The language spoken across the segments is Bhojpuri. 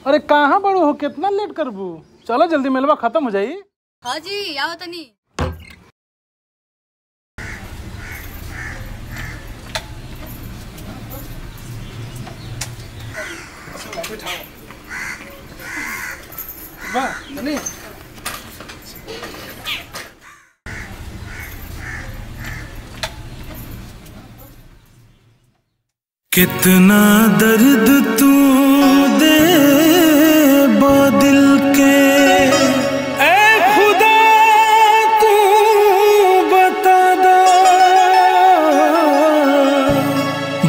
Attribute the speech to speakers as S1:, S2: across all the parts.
S1: अरे कहाँ बड़ू हो, कितना लेट करबू? चलो जल्दी मेलवा खत्म हो जाई।
S2: हाँ जी आओ तनी।
S3: कितना दर्द तू दे दिल के, ऐ खुदा तू बता दो।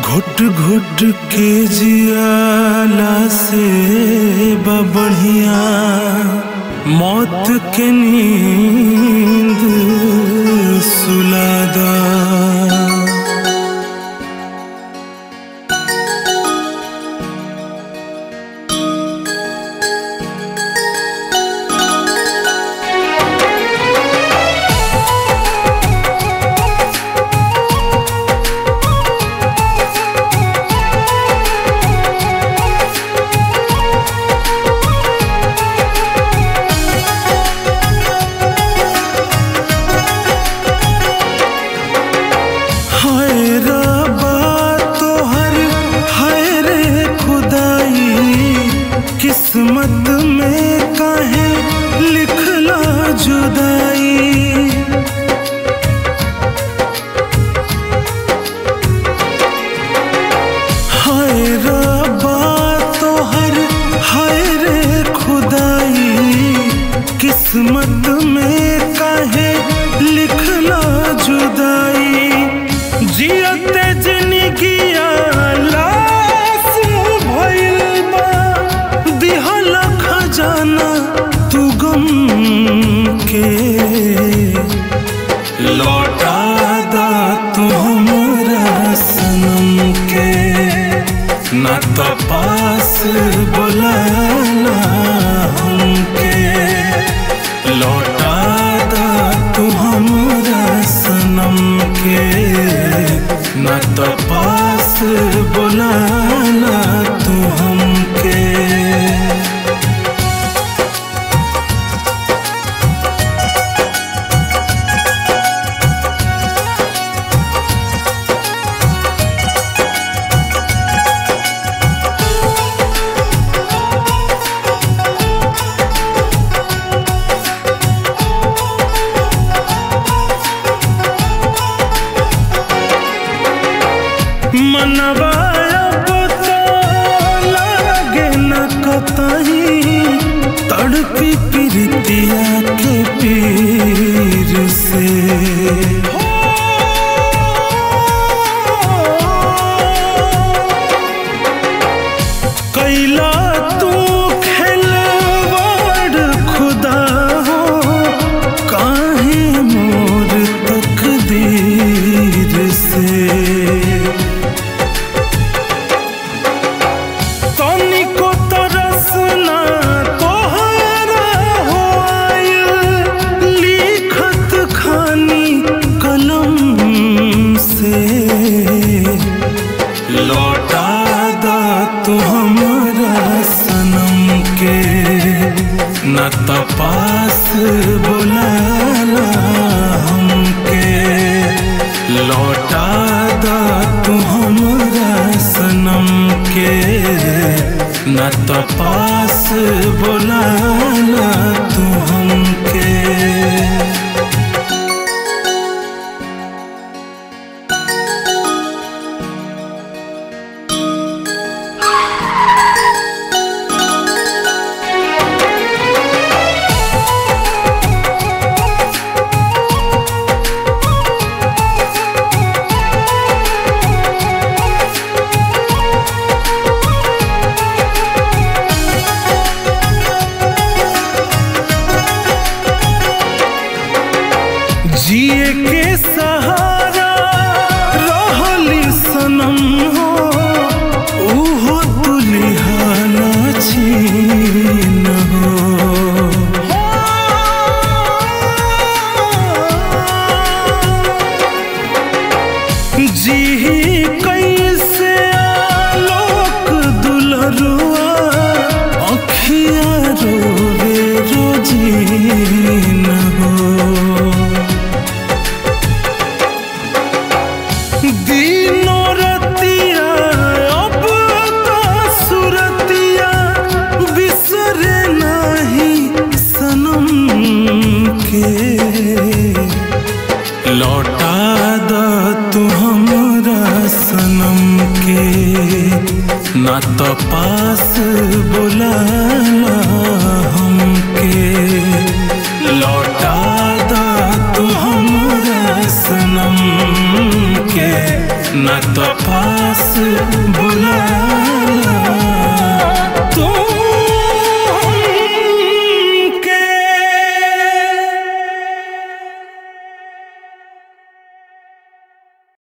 S3: घुट घुट के जियाला से बढ़िया मौत के नींद सुला दो। किस्मत में काहे लिखला जुदाई, हाय रब्बा तोहर हाय रे खुदाई। किस्मत में काहे लिखला जुदाई, जियते जिंदगिया जाना तू गम के लौटा दा तू हमरा सनम के। ना तो पास बुलाना हमके, लौटा दा तू हमरा सनम के। ना तो पास बुलाना तू हमके। मनवा अब तो लागे न कतही, तड़पी प्रीतिया के पीर से। कैला तू खिलवाड़ खुदा हो, काहे मोर तकदीर से। लौटा दा तू हमरा सनम के, न तो पास बुलाना हमके। लौटा दा तू हमरा सनम के, न तो पास बुलाना तू हमके। ना तो पास बुलाना हमके। लौटा दा तू हमरा सनम के, ना तो पास बुलाना